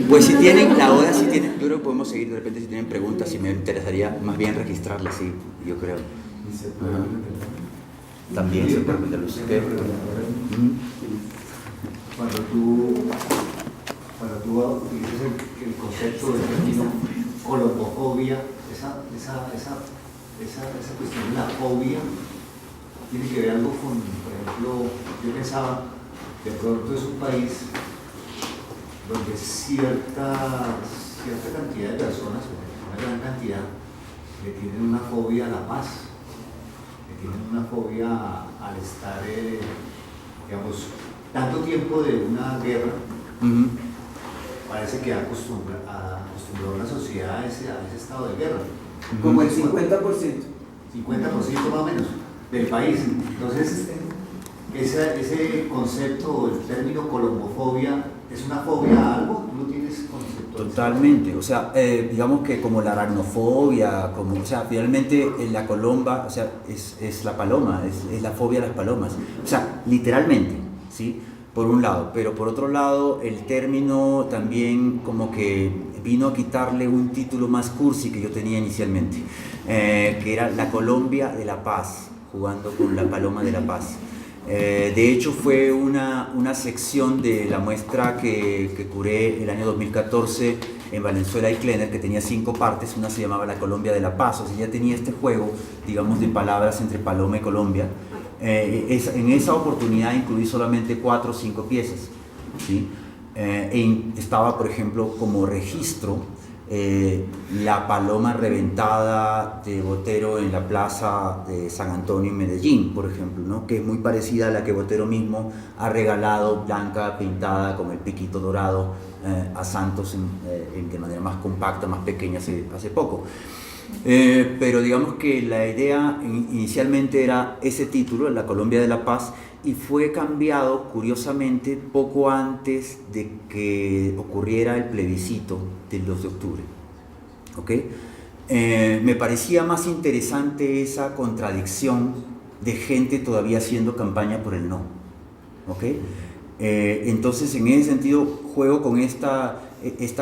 Pues si tienen, la hora si tienen, yo creo que podemos seguir de repente si tienen preguntas, si me interesaría más bien registrarlas, sí, yo creo. Ajá. También se permite luz. ¿Qué? Cuando tú utilizas el concepto del término colombofobia, esa cuestión de la fobia tiene que ver algo con, por ejemplo, yo pensaba, de pronto es un país donde cierta cantidad de personas, una gran cantidad, le tienen una fobia a la paz, le tienen una fobia al estar, digamos, tanto tiempo de una guerra. Parece que ha acostumbrado a la sociedad a ese estado de guerra. Como el 50%. 50% más o menos del país. Entonces, ese concepto, el término colombofobia, ¿es una fobia a algo? ¿Tú lo tienes conceptualizado? Totalmente, o sea, digamos que como la aracnofobia, como, o sea, finalmente la colomba, o sea, es la paloma, es la fobia a las palomas, o sea, literalmente, ¿sí? Por un lado, pero por otro lado, el término también como que vino a quitarle un título más cursi que yo tenía inicialmente, que era la Colombia de la Paz, jugando con la paloma de la paz. De hecho fue una sección de la muestra que curé el año 2014 en Valenzuela y Klenner, que tenía 5 partes. Una se llamaba la Colombia de la Paz, o sea, ya tenía este juego, digamos, de palabras entre paloma y Colombia. En esa oportunidad incluí solamente 4 o 5 piezas, ¿sí? Estaba, por ejemplo, como registro la paloma reventada de Botero en la plaza de San Antonio en Medellín, por ejemplo, ¿no? Que es muy parecida a la que Botero mismo ha regalado, blanca, pintada con el piquito dorado, a Santos de manera más compacta, más pequeña hace poco. Pero digamos que la idea inicialmente era ese título, La Colombia de la Paz, y fue cambiado curiosamente poco antes de que ocurriera el plebiscito del 2 de octubre. ¿Okay? Me parecía más interesante esa contradicción de gente todavía haciendo campaña por el no. ¿Okay? Entonces, en ese sentido, juego con esta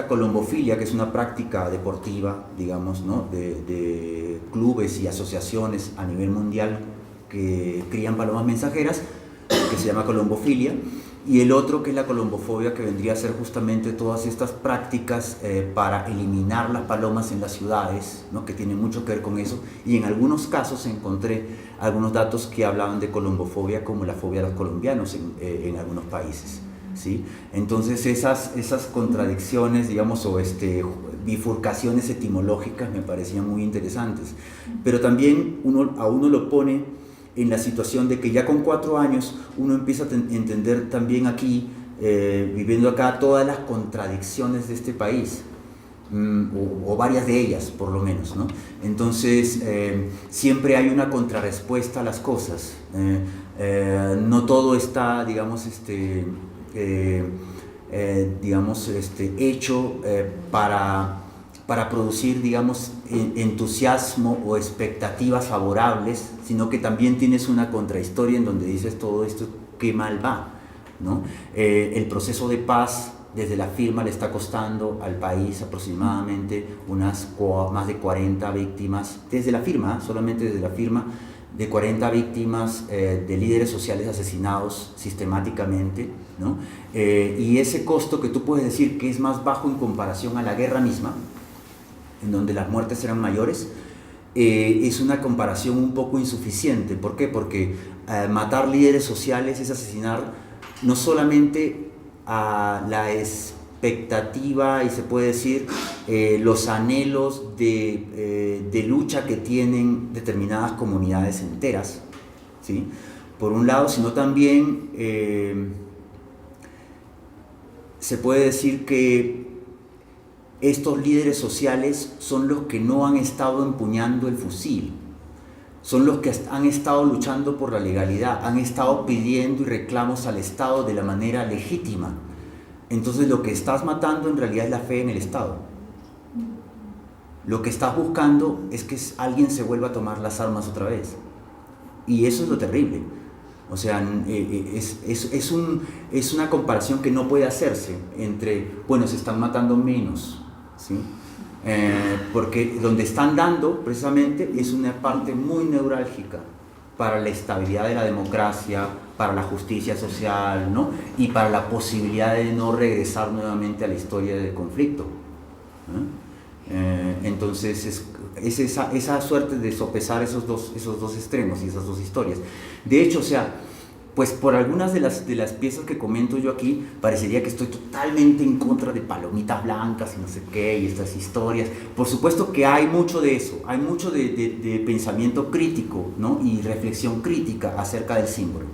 colombofilia, que es una práctica deportiva, digamos, ¿no? de clubes y asociaciones a nivel mundial que crían palomas mensajeras, que se llama colombofilia, y el otro que es la colombofobia, que vendría a ser justamente todas estas prácticas para eliminar las palomas en las ciudades, ¿no? Que tienen mucho que ver con eso, y en algunos casos encontré algunos datos que hablaban de colombofobia como la fobia a los colombianos en algunos países, ¿sí? Entonces esas contradicciones, digamos, o bifurcaciones etimológicas me parecían muy interesantes, pero también a uno lo pone en la situación de que ya con 4 años uno empieza a entender también aquí, viviendo acá, todas las contradicciones de este país, o varias de ellas por lo menos, ¿no? Entonces siempre hay una contrarrespuesta a las cosas, no todo está, digamos, hecho para producir, digamos, entusiasmo o expectativas favorables, sino que también tienes una contrahistoria en donde dices todo esto, qué mal va, ¿no? El proceso de paz desde la firma le está costando al país aproximadamente más de 40 víctimas, desde la firma, solamente desde la firma, de 40 víctimas de líderes sociales asesinados sistemáticamente, ¿no? Y ese costo que tú puedes decir que es más bajo en comparación a la guerra misma, en donde las muertes eran mayores, es una comparación un poco insuficiente. ¿Por qué? Porque matar líderes sociales es asesinar no solamente a la expectativa y se puede decir los anhelos de lucha que tienen determinadas comunidades enteras, ¿sí? Por un lado, sino también se puede decir que estos líderes sociales son los que no han estado empuñando el fusil, son los que han estado luchando por la legalidad, han estado pidiendo y reclamos al Estado de la manera legítima. Entonces lo que estás matando en realidad es la fe en el Estado. Lo que estás buscando es que alguien se vuelva a tomar las armas otra vez. Y eso es lo terrible. O sea, es una comparación que no puede hacerse entre, bueno, se están matando menos, ¿sí? Porque donde están dando precisamente es una parte muy neurálgica para la estabilidad de la democracia, para la justicia social, ¿no? Y para la posibilidad de no regresar nuevamente a la historia del conflicto, ¿no? Entonces es esa suerte de sopesar esos dos extremos y esas dos historias. De hecho, o sea, pues por algunas de las piezas que comento yo aquí, parecería que estoy totalmente en contra de palomitas blancas y no sé qué, y estas historias. Por supuesto que hay mucho de eso, hay mucho de pensamiento crítico, ¿no? Y reflexión crítica acerca del símbolo.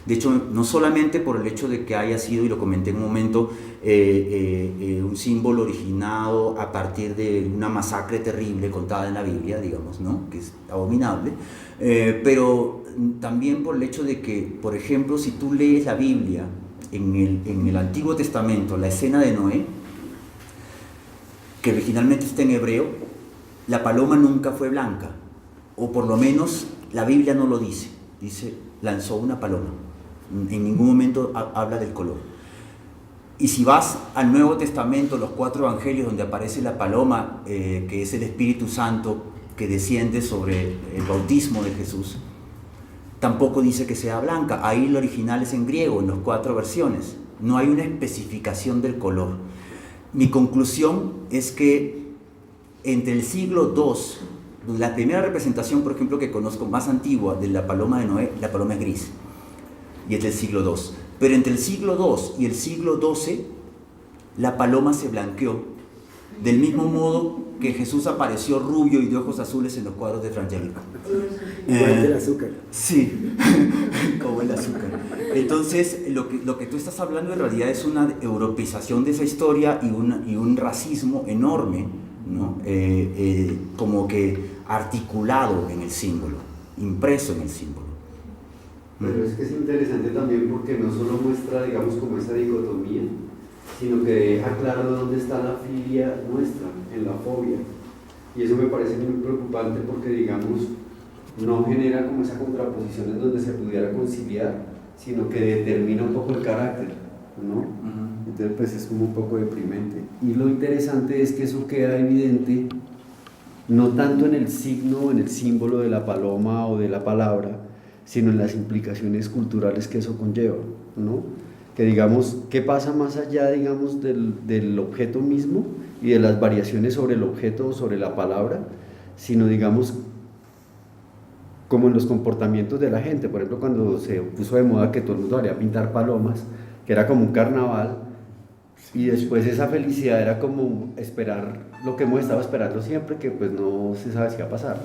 De hecho, no solamente por el hecho de que haya sido, y lo comenté en un momento, un símbolo originado a partir de una masacre terrible contada en la Biblia, digamos, ¿no? Que es abominable, pero también por el hecho de que, por ejemplo, si tú lees la Biblia en el Antiguo Testamento, la escena de Noé, que originalmente está en hebreo, la paloma nunca fue blanca, o por lo menos la Biblia no lo dice, dice lanzó una paloma. En ningún momento habla del color. Y si vas al Nuevo Testamento, los 4 evangelios donde aparece la paloma, que es el Espíritu Santo que desciende sobre el bautismo de Jesús, tampoco dice que sea blanca. Ahí el original es en griego, en las 4 versiones. No hay una especificación del color. Mi conclusión es que entre el siglo II, la primera representación, por ejemplo, que conozco más antigua de la paloma de Noé, la paloma es gris. Y es del siglo II. Pero entre el siglo II y el siglo XII, la paloma se blanqueó, del mismo modo que Jesús apareció rubio y de ojos azules en los cuadros de Frangélico. Igual el azúcar. Sí, como el azúcar. Entonces, lo que tú estás hablando en realidad es una europeización de esa historia y un racismo enorme, ¿no? Como que articulado en el símbolo, impreso en el símbolo. Pero es que es interesante también porque no solo muestra, digamos, como esa dicotomía, sino que deja claro dónde está la filia nuestra, en la fobia. Y eso me parece muy preocupante porque, digamos, no genera como esa contraposición en donde se pudiera conciliar, sino que determina un poco el carácter, ¿no? Entonces, pues es como un poco deprimente. Y lo interesante es que eso queda evidente no tanto en el signo o en el símbolo de la paloma o de la palabra, sino en las implicaciones culturales que eso conlleva, ¿no? Que digamos, ¿qué pasa más allá, digamos, del objeto mismo y de las variaciones sobre el objeto o sobre la palabra, sino, digamos, como en los comportamientos de la gente? Por ejemplo, cuando se puso de moda que todo el mundo haría pintar palomas, que era como un carnaval, y después esa felicidad era como esperar lo que hemos estado esperando siempre, que pues no se sabe si va a pasar.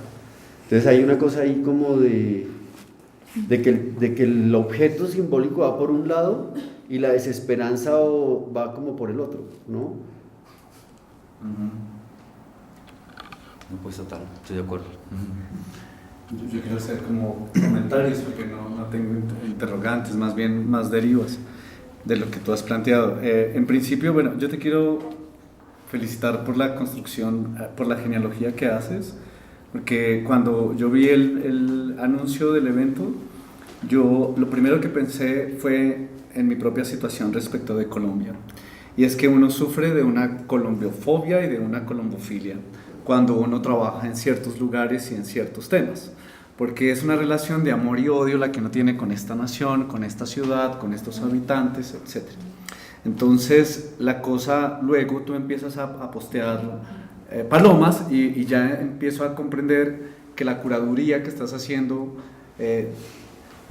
Entonces hay una cosa ahí como de que el objeto simbólico va por un lado y la desesperanza va como por el otro, ¿no? No, pues total, estoy de acuerdo. Yo quiero hacer como comentarios porque no tengo interrogantes, más bien más derivas de lo que tú has planteado. En principio, bueno, yo te quiero felicitar por la construcción, por la genealogía que haces, porque cuando yo vi el anuncio del evento, yo lo primero que pensé fue en mi propia situación respecto de Colombia, y es que uno sufre de una colombiofobia y de una colombofilia cuando uno trabaja en ciertos lugares y en ciertos temas, porque es una relación de amor y odio la que uno tiene con esta nación, con esta ciudad, con estos habitantes, etc. Entonces la cosa, luego tú empiezas a postear palomas y ya empiezo a comprender que la curaduría que estás haciendo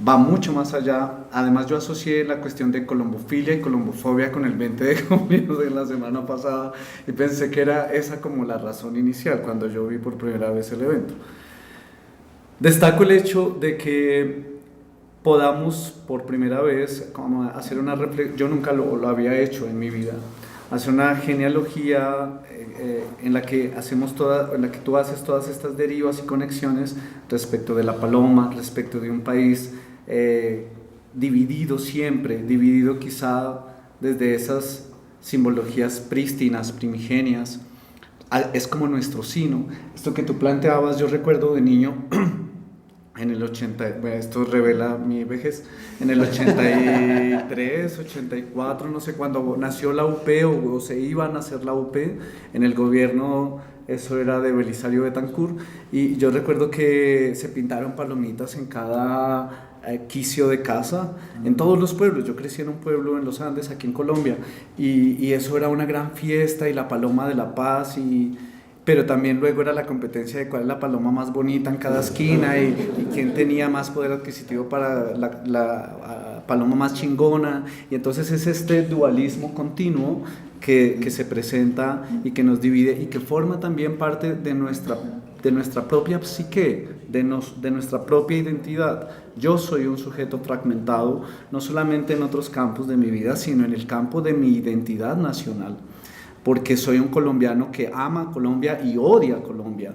va mucho más allá. Además, yo asocié la cuestión de colombofilia y colombofobia con el 20 de junio de la semana pasada y pensé que era esa como la razón inicial cuando yo vi por primera vez el evento. Destaco el hecho de que podamos por primera vez como hacer una reflexión, yo nunca lo había hecho en mi vida, hacer una genealogía en la que tú haces todas estas derivas y conexiones respecto de la paloma, respecto de un país dividido siempre, dividido quizá desde esas simbologías prístinas, primigenias. Es como nuestro sino. Esto que tú planteabas, yo recuerdo de niño en el 80, bueno, esto revela mi vejez, en el 83, 84, no sé, cuando nació la UP o se iba a nacer la UP, en el gobierno, eso era de Belisario Betancur, y yo recuerdo que se pintaron palomitas en cada quicio de casa, en todos los pueblos. Yo crecí en un pueblo en los Andes, aquí en Colombia, y eso era una gran fiesta, y la paloma de la paz, pero también luego era la competencia de cuál es la paloma más bonita en cada esquina y quién tenía más poder adquisitivo para la paloma más chingona. Y entonces es este dualismo continuo que se presenta y que nos divide y que forma también parte de nuestra propia psique, de nuestra propia identidad. Yo soy un sujeto fragmentado, no solamente en otros campos de mi vida, sino en el campo de mi identidad nacional, porque soy un colombiano que ama Colombia y odia Colombia.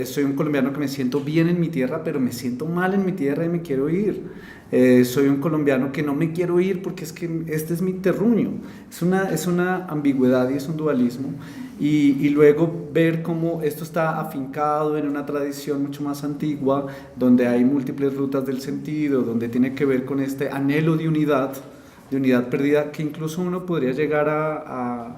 Soy un colombiano que me siento bien en mi tierra, pero me siento mal en mi tierra y me quiero ir. Soy un colombiano que no me quiero ir porque es que este es mi terruño. Es una ambigüedad y es un dualismo. Y luego ver cómo esto está afincado en una tradición mucho más antigua, donde hay múltiples rutas del sentido, donde tiene que ver con este anhelo de unidad perdida, que incluso uno podría llegar a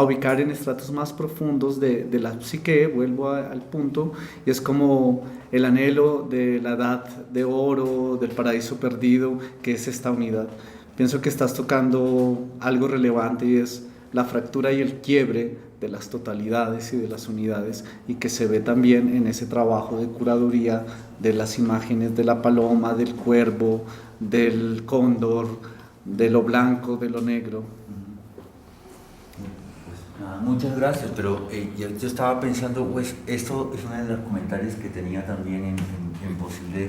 ubicar en estratos más profundos de la psique. Vuelvo al punto, y es como el anhelo de la edad de oro, del paraíso perdido, que es esta unidad. Pienso que estás tocando algo relevante, y es la fractura y el quiebre de las totalidades y de las unidades, y que se ve también en ese trabajo de curaduría de las imágenes de la paloma, del cuervo, del cóndor, de lo blanco, de lo negro. Muchas gracias, pero yo estaba pensando, pues esto es uno de los comentarios que tenía también en Posible,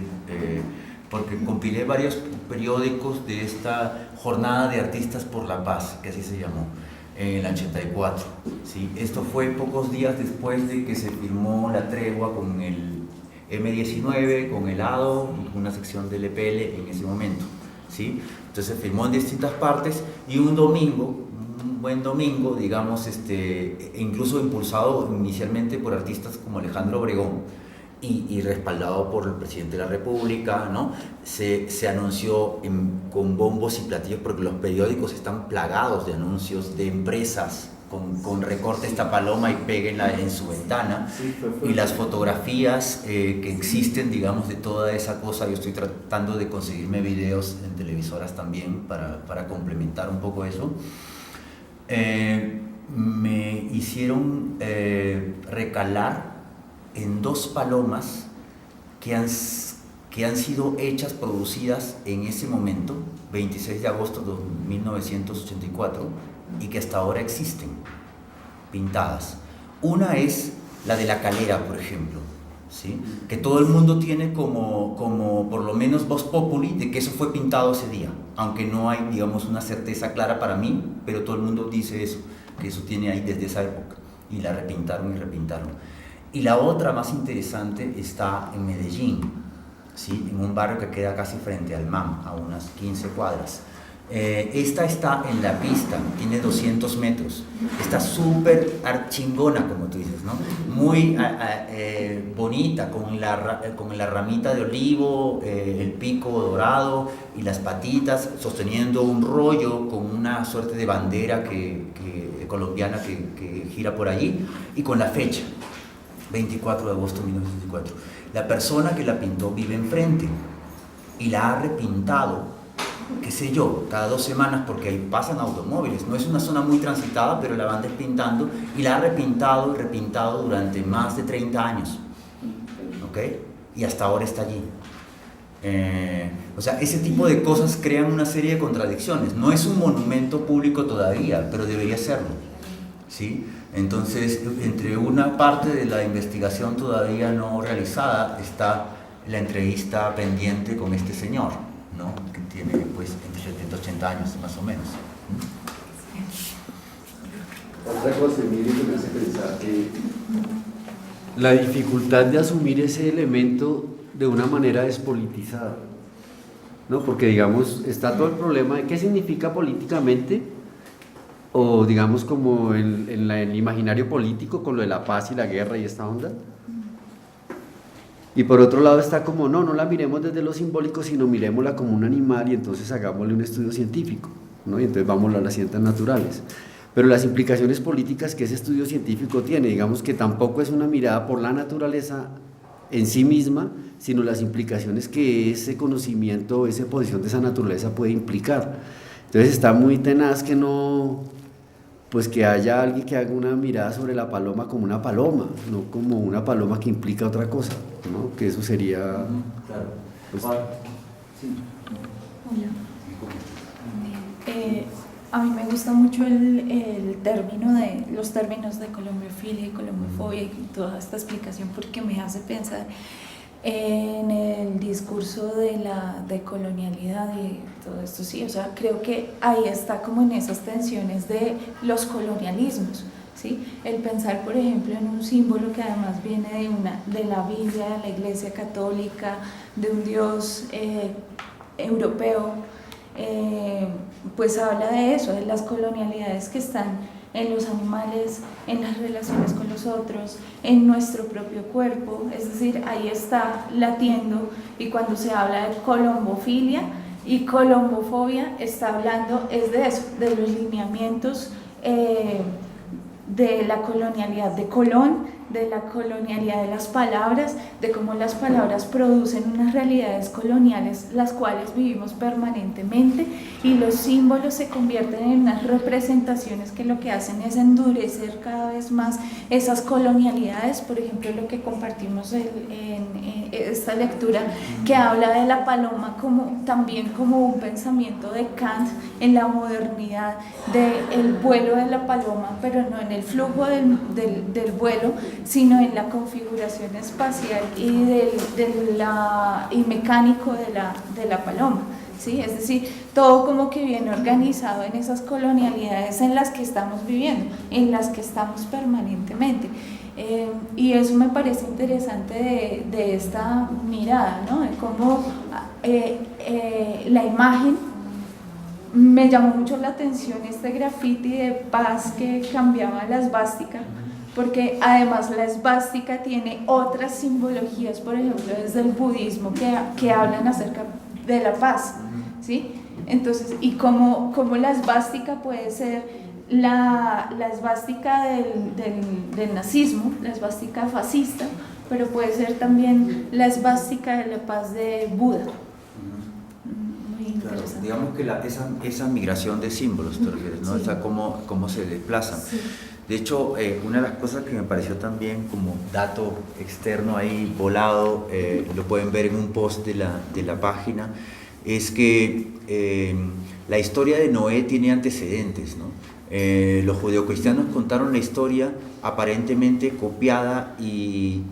porque compilé varios periódicos de esta jornada de artistas por la paz, que así se llamó, en el 84. ¿Sí? Esto fue pocos días después de que se firmó la tregua con el M-19, con el ADO, una sección del EPL en ese momento. ¿Sí? Entonces se firmó en distintas partes, y un buen domingo, digamos, incluso impulsado inicialmente por artistas como Alejandro Obregón y respaldado por el presidente de la República, ¿no? Se anunció con bombos y platillos, porque los periódicos están plagados de anuncios de empresas con recorte esta paloma y péguenla en su ventana. Sí, y las fotografías que existen, digamos, de toda esa cosa. Yo estoy tratando de conseguirme videos en televisoras también para complementar un poco eso. Me hicieron recalar en dos palomas que han sido hechas, producidas en ese momento, 26 de agosto de 1984, y que hasta ahora existen, pintadas. Una es la de La Calera, por ejemplo, ¿sí? Que todo el mundo tiene como por lo menos voz populi de que eso fue pintado ese día, aunque no hay, digamos, una certeza clara para mí, pero todo el mundo dice eso, que eso tiene ahí desde esa época, y la repintaron y repintaron. Y la otra más interesante está en Medellín, ¿sí? En un barrio que queda casi frente al MAM, a unas 15 cuadras. Esta está en la pista, tiene 200 metros, está súper archingona, como tú dices, ¿no? Muy bonita, con la ramita de olivo, el pico dorado y las patitas, sosteniendo un rollo con una suerte de bandera colombiana que gira por allí, y con la fecha, 24 de agosto de 1964. La persona que la pintó vive enfrente y la ha repintado, qué sé yo, cada 2 semanas, porque ahí pasan automóviles. No es una zona muy transitada, pero la van despintando, y la ha repintado y repintado durante más de 30 años. ¿Ok? Y hasta ahora está allí. O sea, ese tipo de cosas crean una serie de contradicciones. No es un monumento público todavía, pero debería serlo, ¿sí? Entonces, entre una parte de la investigación todavía no realizada está la entrevista pendiente con este señor, ¿no? Que tiene pues entre 70 y 80 años más o menos. Otra cosa, Emilio, que me hace pensar que la dificultad de asumir ese elemento de una manera despolitizada, ¿no? Porque, digamos, está todo el problema de qué significa políticamente, o digamos como en el imaginario político con lo de la paz y la guerra y esta onda. Y por otro lado está como, no la miremos desde lo simbólico, sino miremosla como un animal y entonces hagámosle un estudio científico, ¿no? Y entonces vamos a las ciencias naturales. Pero las implicaciones políticas que ese estudio científico tiene, digamos que tampoco es una mirada por la naturaleza en sí misma, sino las implicaciones que ese conocimiento, esa posición de esa naturaleza puede implicar. Entonces está muy tenaz que no, pues que haya alguien que haga una mirada sobre la paloma como una paloma, no como una paloma que implica otra cosa, ¿no? Que eso sería... Claro. Pues, Sí. Hola. A mí me gusta mucho el término de los términos de colombofilia y colombofobia y toda esta explicación porque me hace pensar en el discurso de la decolonialidad y todo esto, sí, o sea, creo que ahí está como en esas tensiones de los colonialismos, ¿sí? El pensar, por ejemplo, en un símbolo que además viene de la Biblia, de la Iglesia Católica, de un Dios europeo, pues habla de eso, de las colonialidades que están en los animales, en las relaciones con los otros, en nuestro propio cuerpo, es decir, ahí está latiendo, y cuando se habla de colombofilia y colombofobia, está hablando es de eso, de los lineamientos de la colonialidad de Colón, de la colonialidad de las palabras, de cómo las palabras producen unas realidades coloniales las cuales vivimos permanentemente, y los símbolos se convierten en unas representaciones que lo que hacen es endurecer cada vez más esas colonialidades. Por ejemplo, lo que compartimos en esta lectura que habla de la paloma también como un pensamiento de Kant en la modernidad del vuelo de la paloma, pero no en el flujo del vuelo, sino en la configuración espacial y mecánico de la paloma, ¿sí? Es decir, todo como que viene organizado en esas colonialidades en las que estamos viviendo, en las que estamos permanentemente. Y eso me parece interesante de esta mirada, ¿no? De cómo la imagen, me llamó mucho la atención este grafiti de paz que cambiaba la esvástica, porque además la esvástica tiene otras simbologías, por ejemplo, desde el budismo que hablan acerca de la paz, ¿sí? Entonces, y cómo la esvástica puede ser la esvástica del nazismo, la esvástica fascista, pero puede ser también la esvástica de la paz de Buda. Muy Claro, interesante. digamos que esa migración de símbolos, te refieres, ¿no? Sí. O sea, cómo se desplazan. Sí. De hecho, una de las cosas que me pareció también como dato externo ahí volado, lo pueden ver en un post de la página, es que la historia de Noé tiene antecedentes, ¿no? Los judeocristianos contaron la historia aparentemente copiada y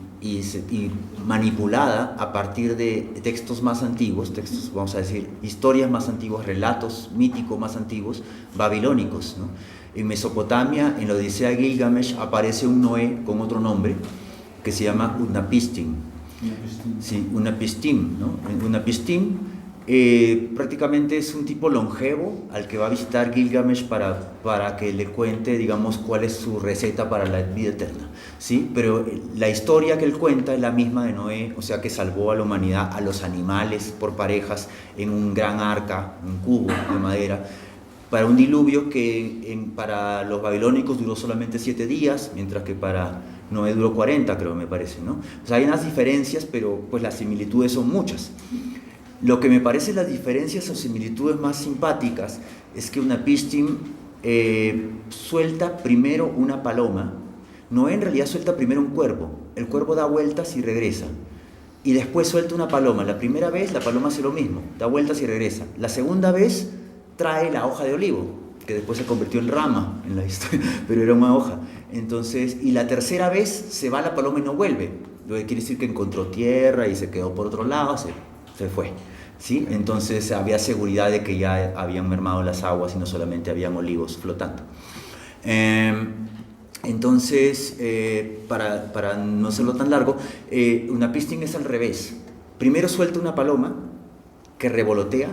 manipulada a partir de textos más antiguos, vamos a decir, historias más antiguas, relatos míticos más antiguos, babilónicos, ¿no? En Mesopotamia, en la Odisea de Gilgamesh, aparece un Noé con otro nombre que se llama Unapistim. Sí, Unapistim, ¿no? Unapistim prácticamente es un tipo longevo al que va a visitar Gilgamesh para que le cuente, digamos, cuál es su receta para la vida eterna, ¿sí? Pero la historia que él cuenta es la misma de Noé, o sea, que salvó a la humanidad, a los animales por parejas en un gran arca, un cubo de madera, para un diluvio que para los babilónicos duró solamente 7 días, mientras que para Noé duró 40, creo, me parece, ¿no? O sea, hay unas diferencias, pero pues las similitudes son muchas. Lo que me parece las diferencias o similitudes más simpáticas es que Unapistim suelta primero una paloma. Noé en realidad suelta primero un cuervo. El cuervo da vueltas y regresa. Y después suelta una paloma. La primera vez la paloma hace lo mismo, da vueltas y regresa. La segunda vez trae la hoja de olivo, que después se convirtió en rama en la historia, pero era una hoja. Entonces, y la tercera vez se va la paloma y no vuelve. Lo que quiere decir que encontró tierra y se quedó por otro lado, se fue, ¿sí? Entonces había seguridad de que ya habían mermado las aguas y no solamente habían olivos flotando. Entonces, para no hacerlo tan largo, Unapistim es al revés. Primero suelta una paloma que revolotea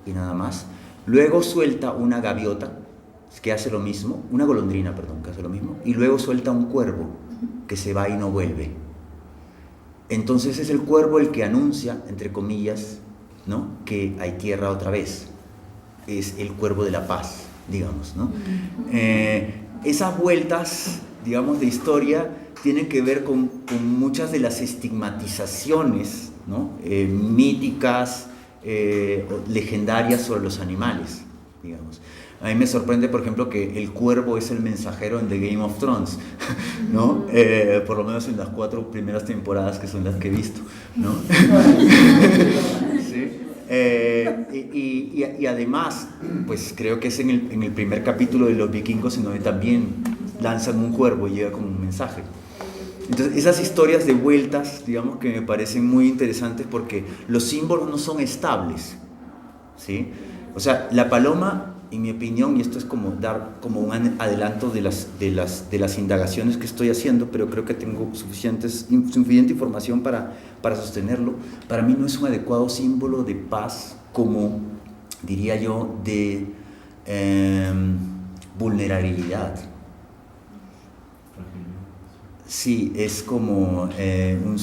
y nada más. Luego suelta una gaviota que hace lo mismo, una golondrina, perdón, que hace lo mismo. Y luego suelta un cuervo que se va y no vuelve. Entonces es el cuervo el que anuncia, entre comillas, ¿no?, que hay tierra otra vez. Es el cuervo de la paz, digamos, ¿no? Esas vueltas, digamos, de historia tienen que ver con muchas de las estigmatizaciones, ¿no?, míticas, legendarias sobre los animales, digamos. A mí me sorprende, por ejemplo, que el cuervo es el mensajero en The Game of Thrones, ¿no? Por lo menos en las 4 primeras temporadas, que son las que he visto, ¿no? ¿Sí? Y además, pues creo que es en el primer capítulo de Los Vikingos en donde también lanzan un cuervo y llega como un mensaje. Entonces, esas historias de vueltas, digamos, que me parecen muy interesantes porque los símbolos no son estables, ¿sí? O sea, la paloma, en mi opinión, y esto es como dar como un adelanto de las indagaciones que estoy haciendo, pero creo que tengo suficiente información para sostenerlo, para mí no es un adecuado símbolo de paz como, diría yo, de vulnerabilidad. Sí, es como un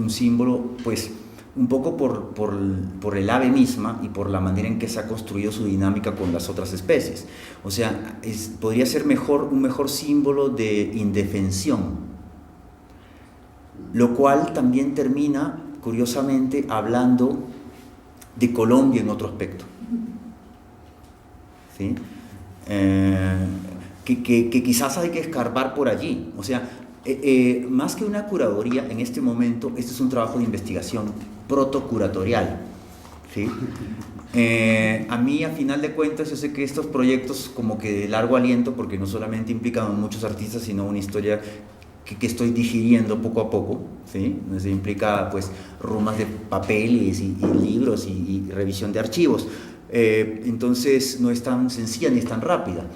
símbolo, pues, un poco por el ave misma y por la manera en que se ha construido su dinámica con las otras especies. O sea, podría ser un mejor símbolo de indefensión, lo cual también termina, curiosamente, hablando de Colombia en otro aspecto. ¿Sí? Que quizás hay que escarbar por allí. O sea, más que una curaduría, en este momento, este es un trabajo de investigación protocuratorial, ¿sí? A mí, a final de cuentas, yo sé que estos proyectos como que de largo aliento, porque no solamente implican a muchos artistas, sino una historia que estoy digiriendo poco a poco, ¿sí? Eso implica, pues, rumas de papeles y libros y revisión de archivos. Entonces, no es tan sencilla ni es tan rápida.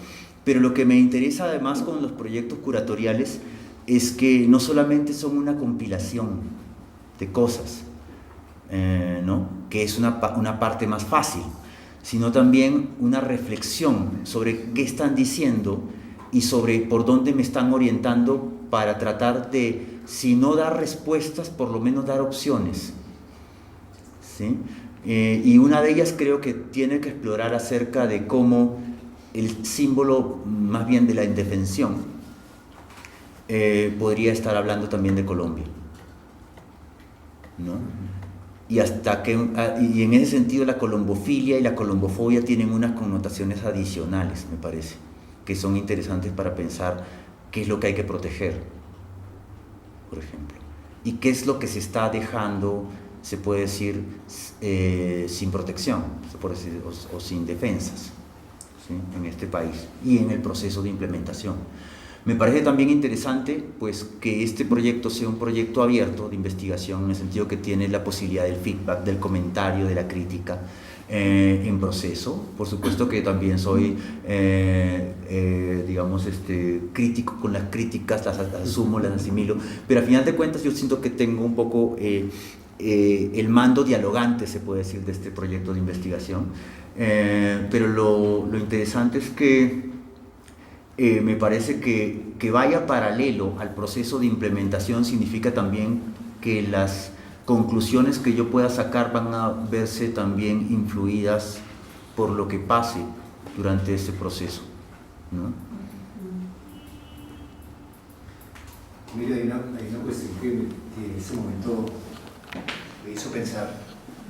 Pero lo que me interesa además con los proyectos curatoriales es que no solamente son una compilación de cosas, ¿no?, que es una parte más fácil, sino también una reflexión sobre qué están diciendo y sobre por dónde me están orientando para tratar de, si no dar respuestas, por lo menos dar opciones, ¿sí? Y una de ellas creo que tiene que explorar acerca de cómo el símbolo más bien de la indefensión podría estar hablando también de Colombia, ¿no? Y en ese sentido la colombofilia y la colombofobia tienen unas connotaciones adicionales, me parece, que son interesantes para pensar qué es lo que hay que proteger, por ejemplo, y qué es lo que se está dejando, se puede decir, sin protección, se puede decir, o sin defensas, ¿sí?, en este país y en el proceso de implementación. Me parece también interesante, pues, que este proyecto sea un proyecto abierto de investigación, en el sentido que tiene la posibilidad del feedback, del comentario, de la crítica en proceso. Por supuesto que también soy, digamos, crítico con las críticas, las asumo, las asimilo, pero a final de cuentas yo siento que tengo un poco el mando dialogante, se puede decir, de este proyecto de investigación. Pero lo interesante es que me parece que vaya paralelo al proceso de implementación significa también que las conclusiones que yo pueda sacar van a verse también influidas por lo que pase durante ese proceso, ¿no? Mira, hay una cuestión que en este momento me hizo pensar.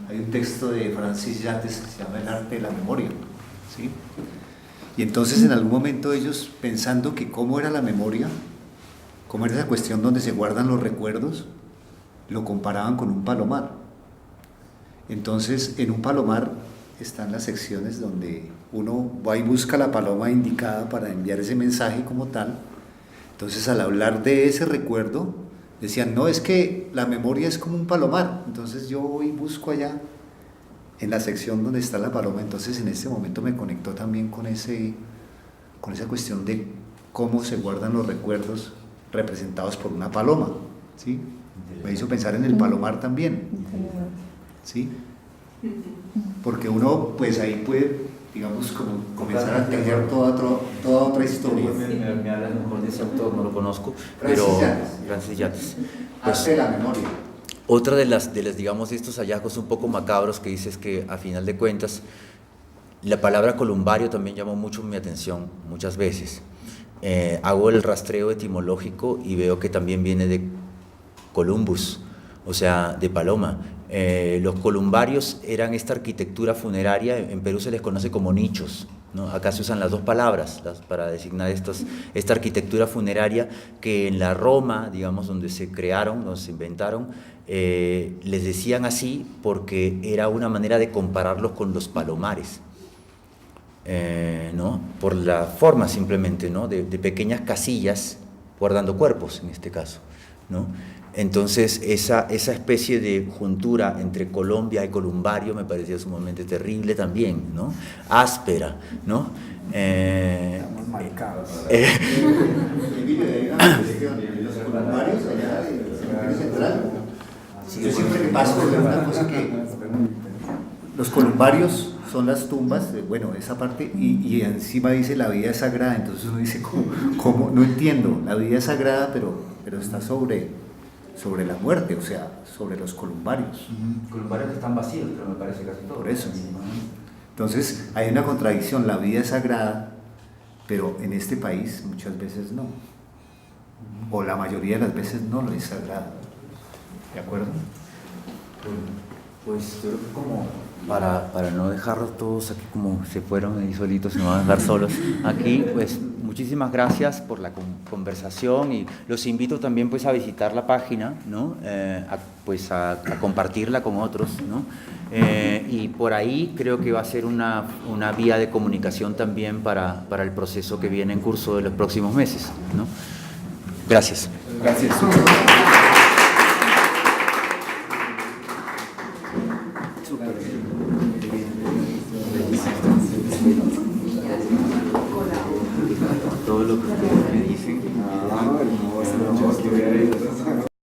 Hay un texto de Francis Yates que se llama El arte de la memoria, ¿sí? Y entonces en algún momento ellos, pensando que cómo era la memoria, cómo era esa cuestión donde se guardan los recuerdos, lo comparaban con un palomar. Entonces en un palomar están las secciones donde uno va y busca la paloma indicada para enviar ese mensaje como tal. Entonces al hablar de ese recuerdo, decían, no, es que la memoria es como un palomar. Entonces yo voy y busco allá en la sección donde está la paloma. Entonces en ese momento me conectó también con esa cuestión de cómo se guardan los recuerdos representados por una paloma, ¿sí? Me hizo pensar en el palomar también, ¿sí? Porque uno pues ahí puede, digamos, como comenzar a tejer toda otra historia. Me hablas mejor de ese autor, no lo conozco, Francis pero Yates. Francis Yates. Arte de la memoria. Otra de las, digamos, estos hallazgos un poco macabros que dices que a final de cuentas, la palabra columbario también llamó mucho mi atención muchas veces. Hago el rastreo etimológico y veo que también viene de Columbus, o sea, de paloma. Los columbarios eran esta arquitectura funeraria, en Perú se les conoce como nichos, ¿no? Acá se usan las dos palabras para designar esta arquitectura funeraria que en la Roma, digamos, donde se crearon, donde se inventaron, les decían así porque era una manera de compararlos con los palomares. ¿No? Por la forma simplemente, ¿no? de pequeñas casillas guardando cuerpos en este caso, ¿no? Entonces esa especie de juntura entre Colombia y columbario me parecía sumamente terrible también, ¿no? Áspera, ¿no? Estamos marcados. Los columbarios allá en el central. Yo siempre paso de una cosa que los columbarios son las tumbas, bueno, esa parte, y encima dice la vida es sagrada, entonces uno dice, ¿cómo? No entiendo, la vida es sagrada, pero está sobre la muerte, o sea, sobre los columbarios. Columbarios que están vacíos, pero me parece casi todo. Por eso. Entonces, hay una contradicción, la vida es sagrada, pero en este país muchas veces no. O la mayoría de las veces no lo es sagrada. ¿De acuerdo? Pues yo creo que como para no dejarlos todos aquí como se fueron ahí solitos, se nos van a dejar solos aquí, pues muchísimas gracias por la conversación y los invito también pues a visitar la página, ¿no? A compartirla con otros, ¿no? Y por ahí creo que va a ser una vía de comunicación también para el proceso que viene en curso de los próximos meses, ¿no? Gracias. Gracias.